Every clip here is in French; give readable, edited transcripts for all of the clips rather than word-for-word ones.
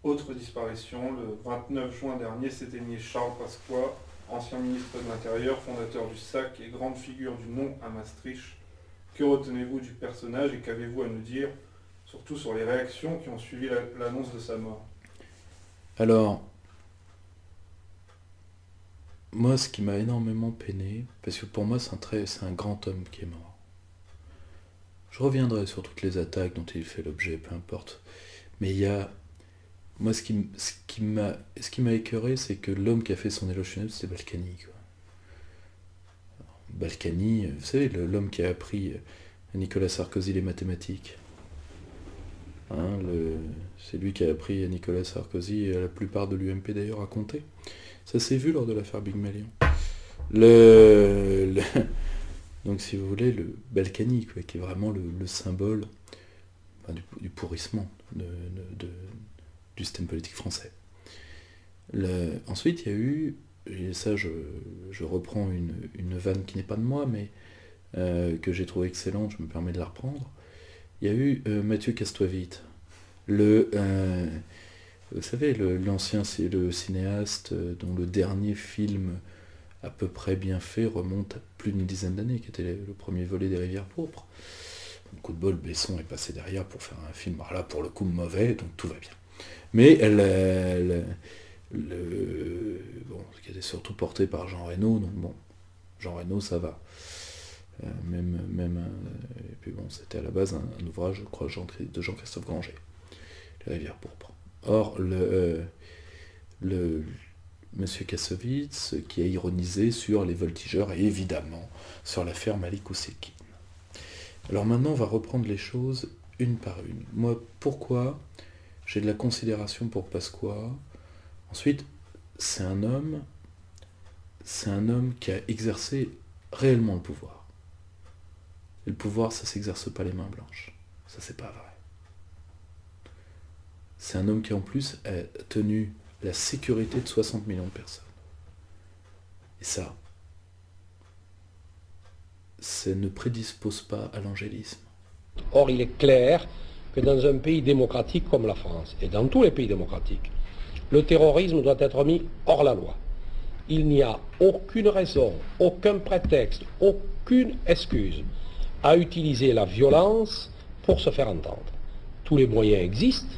Autre disparition, le 29 juin dernier s'éteignait Charles Pasqua, ancien ministre de l'Intérieur, fondateur du SAC et grande figure du non à Maastricht. Que retenez-vous du personnage et qu'avez-vous à nous dire, surtout sur les réactions qui ont suivi l'annonce de sa mort? Alors, moi, ce qui m'a énormément peiné, parce que pour moi, c'est un grand homme qui est mort. Je reviendrai sur toutes les attaques dont il fait l'objet, peu importe. Mais il y a... Moi, ce qui m'a écœuré, c'est que l'homme qui a fait son éloge funèbre, c'était Balkany, quoi. Balkany, vous savez, l'homme qui a appris à Nicolas Sarkozy les mathématiques. Hein, c'est lui qui a appris à Nicolas Sarkozy et à la plupart de l'UMP d'ailleurs à compter. Ça s'est vu lors de l'affaire Big Malion. Le- donc si vous voulez, le Balkany, quoi, qui est vraiment le symbole, enfin, du pourrissement du système politique français. Ensuite, il y a eu, et ça je reprends une vanne qui n'est pas de moi, mais que j'ai trouvé excellente, je me permets de la reprendre. Il y a eu Mathieu Kastoavit, vous savez, l'ancien le cinéaste dont le dernier film à peu près bien fait remonte à plus d'une dizaine d'années, qui était le premier volet des Rivières pourpres. Coup de bol, Besson est passé derrière pour faire un film, alors là pour le coup mauvais, donc tout va bien. Mais bon, qui était surtout porté par Jean Reno, donc bon, Jean Reno ça va. Et puis bon, c'était à la base un ouvrage, je crois, de Jean-Christophe Granger, Les Rivières pourpres. Or, le Monsieur Kassovitz, qui a ironisé sur les voltigeurs et évidemment sur l'affaire Malik Oussekine. Alors maintenant, on va reprendre les choses une par une. Moi, pourquoi j'ai de la considération pour Pasqua? Ensuite, c'est un homme qui a exercé réellement le pouvoir. Et le pouvoir, ça s'exerce pas les mains blanches. Ça, c'est pas vrai. C'est un homme qui, en plus, a tenu la sécurité de 60 millions de personnes. Et ça ne prédispose pas à l'angélisme. Or, il est clair que dans un pays démocratique comme la France, et dans tous les pays démocratiques, le terrorisme doit être mis hors la loi. Il n'y a aucune raison, aucun prétexte, aucune excuse à utiliser la violence pour se faire entendre. Tous les moyens existent,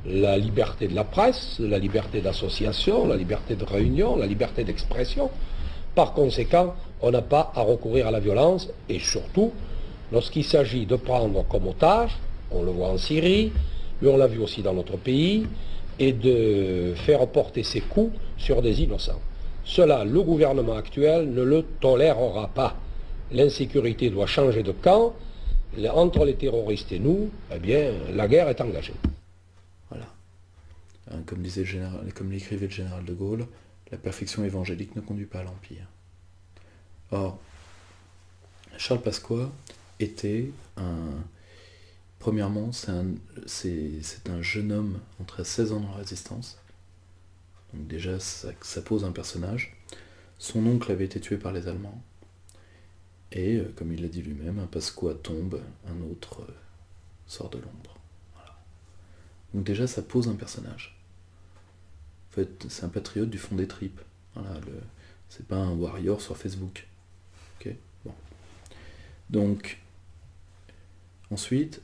la liberté de la presse, la liberté d'association, la liberté de réunion, la liberté d'expression. Par conséquent, on n'a pas à recourir à la violence, et surtout, lorsqu'il s'agit de prendre comme otage, on le voit en Syrie, mais on l'a vu aussi dans notre pays, et de faire porter ses coups sur des innocents. Cela, le gouvernement actuel ne le tolérera pas. L'insécurité doit changer de camp. Entre les terroristes et nous, eh bien, la guerre est engagée. Voilà. Comme l'écrivait le général de Gaulle, la perfection évangélique ne conduit pas à l'Empire. Or, Charles Pasqua était premièrement, c'est un jeune homme entré à 16 ans dans la Résistance. Donc déjà, ça pose un personnage. Son oncle avait été tué par les Allemands. Et, comme il l'a dit lui-même, un Pasqua tombe, un autre sort de l'ombre. Voilà. Donc déjà, ça pose un personnage. En fait, c'est un patriote du fond des tripes. Voilà, c'est pas un warrior sur Facebook. Ok, bon. Donc, ensuite,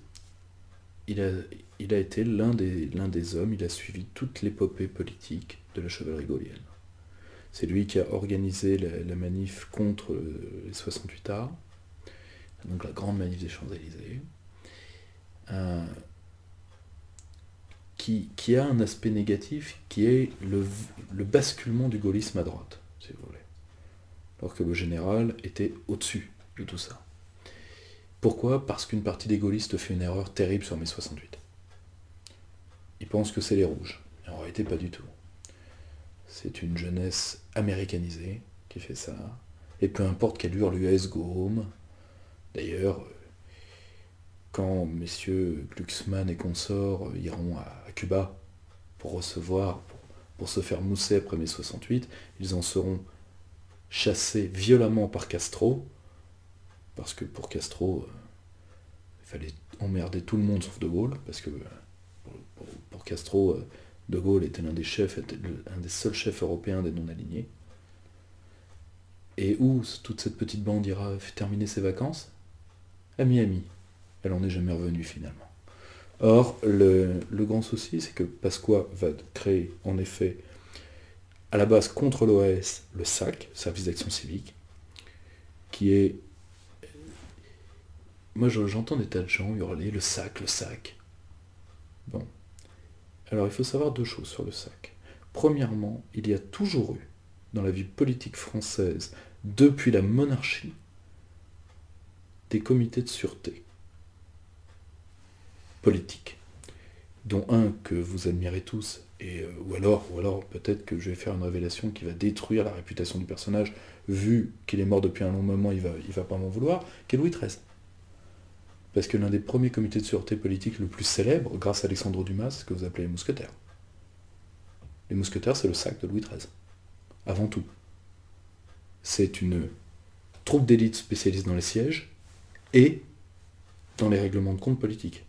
il a été l'un des hommes, il a suivi toute l'épopée politique de la chevalerie gaulienne. C'est lui qui a organisé la manif contre les 68 arts, donc la grande manif des Champs-Élysées, qui a un aspect négatif qui est le basculement du gaullisme à droite, si vous voulez. Alors que le général était au-dessus de tout ça. Pourquoi? Parce qu'une partie des gaullistes fait une erreur terrible sur mai 68. Ils pensent que c'est les rouges. Et en réalité, pas du tout. C'est une jeunesse américanisée qui fait ça. Et peu importe quelle hurle l'US go home. D'ailleurs, quand messieurs Glucksmann et consorts iront à Cuba pour recevoir, pour se faire mousser après mai 68, ils en seront chassés violemment par Castro, parce que pour Castro, il fallait emmerder tout le monde sauf De Gaulle, parce que pour Castro, De Gaulle était l'un des chefs, était un des seuls chefs européens des non-alignés. Et où toute cette petite bande ira terminer ses vacances? À Miami. Elle n'en est jamais revenue finalement. Or, le grand souci, c'est que Pasqua va créer, en effet, à la base contre l'OAS, le SAC, Service d'Action Civique, qui est... Moi, j'entends des tas de gens hurler le SAC, le SAC. Bon. Alors, il faut savoir deux choses sur le SAC. Premièrement, il y a toujours eu, dans la vie politique française, depuis la monarchie, des comités de sûreté politique, dont un que vous admirez tous, ou alors peut-être que je vais faire une révélation qui va détruire la réputation du personnage, vu qu'il est mort depuis un long moment, il va pas m'en vouloir, qui est Louis XIII. Parce que l'un des premiers comités de sûreté politique le plus célèbre, grâce à Alexandre Dumas, c'est ce que vous appelez les mousquetaires. Les mousquetaires, c'est le SAC de Louis XIII. Avant tout. C'est une troupe d'élite spécialisée dans les sièges et dans les règlements de compte politiques.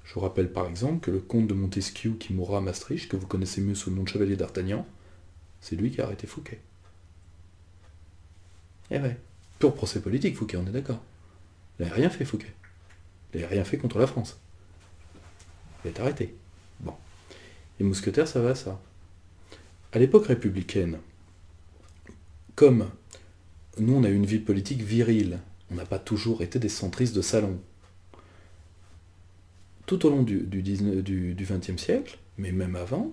Je vous rappelle par exemple que le comte de Montesquieu qui mourra à Maastricht, que vous connaissez mieux sous le nom de chevalier d'Artagnan, c'est lui qui a arrêté Fouquet. Eh ouais, pur procès politique Fouquet, on est d'accord. Il n'avait rien fait Fouquet. Il n'avait rien fait contre la France. Il est arrêté. Bon. Les mousquetaires, ça va à ça. À l'époque républicaine, comme nous on a eu une vie politique virile, on n'a pas toujours été des centristes de salon. Tout au long du XXe siècle, mais même avant,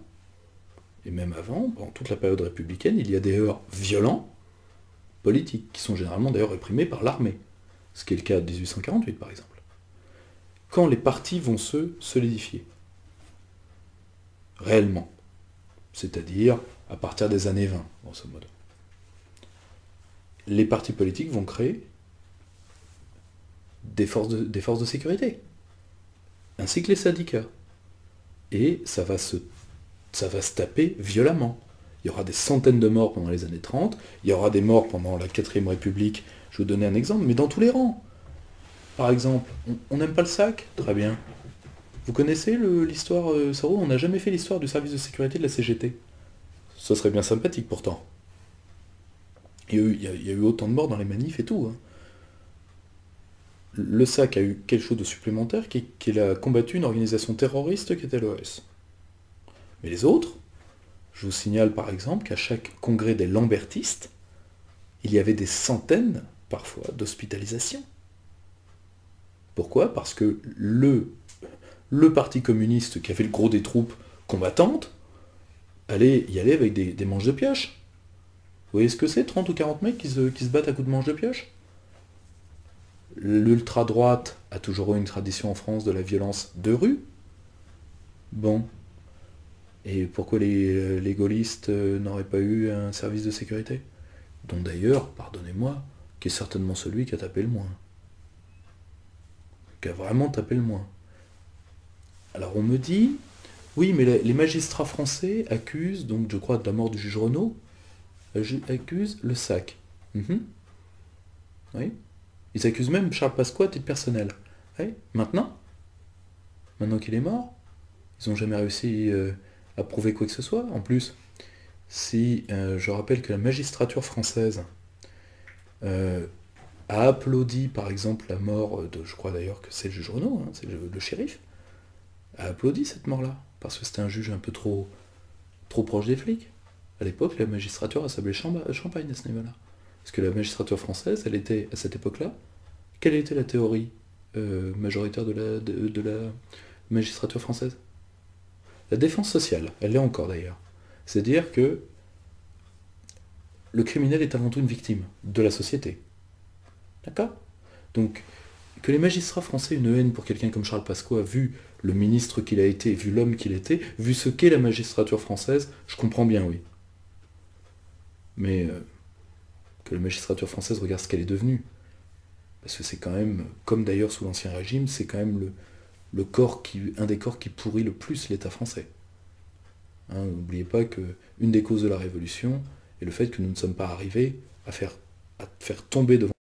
pendant toute la période républicaine, il y a des heurts violents politiques, qui sont généralement d'ailleurs réprimés par l'armée, ce qui est le cas de 1848 par exemple. Quand les partis vont se solidifier, réellement, c'est-à-dire à partir des années 20, grosso modo, les partis politiques vont créer des forces de sécurité, ainsi que les syndicats. Et ça va se taper violemment. Il y aura des centaines de morts pendant les années 30, il y aura des morts pendant la 4ème République, je vais vous donner un exemple, mais dans tous les rangs. Par exemple, on n'aime pas le SAC? Très bien. Vous connaissez l'histoire, on n'a jamais fait l'histoire du service de sécurité de la CGT. Ce serait bien sympathique pourtant. Il y a eu autant de morts dans les manifs et tout. Hein. Le SAC a eu quelque chose de supplémentaire, qu'il a combattu une organisation terroriste qui était l'OS. Mais les autres, je vous signale par exemple qu'à chaque congrès des lambertistes, il y avait des centaines, parfois, d'hospitalisations. Pourquoi? Parce que le parti communiste qui avait le gros des troupes combattantes allait y aller avec des manches de pioche. Vous voyez ce que c'est, 30 ou 40 mecs qui se battent à coups de manches de pioche? L'ultra-droite a toujours eu une tradition en France de la violence de rue. Bon. Et pourquoi les gaullistes n'auraient pas eu un service de sécurité? Dont d'ailleurs, pardonnez-moi, qui est certainement celui qui a tapé le moins. Qui a vraiment tapé le moins. Alors on me dit, oui, mais les magistrats français accusent, donc je crois de la mort du juge Renaud, accusent le SAC. Oui. Ils accusent même Charles Pasqua à titre personnel. Oui. Maintenant qu'il est mort, ils n'ont jamais réussi à prouver quoi que ce soit. En plus, si je rappelle que la magistrature française a applaudi par exemple la mort de, je crois d'ailleurs que c'est le juge Renaud, c'est le shérif, a applaudi cette mort-là, parce que c'était un juge un peu trop proche des flics. À l'époque, la magistrature a sablé champagne à ce niveau-là. Parce que la magistrature française, elle était, à cette époque-là, quelle était la théorie majoritaire de la magistrature française? La défense sociale, elle l'est encore d'ailleurs. C'est-à-dire que le criminel est avant tout une victime de la société. D'accord? Donc, que les magistrats français aient une haine pour quelqu'un comme Charles Pasqua, vu le ministre qu'il a été, vu l'homme qu'il était, vu ce qu'est la magistrature française, je comprends bien, oui. Mais que la magistrature française regarde ce qu'elle est devenue. Parce que c'est quand même, comme d'ailleurs sous l'Ancien Régime, c'est quand même un des corps qui pourrit le plus l'État français. Hein, n'oubliez pas qu'une des causes de la Révolution est le fait que nous ne sommes pas arrivés à faire tomber devant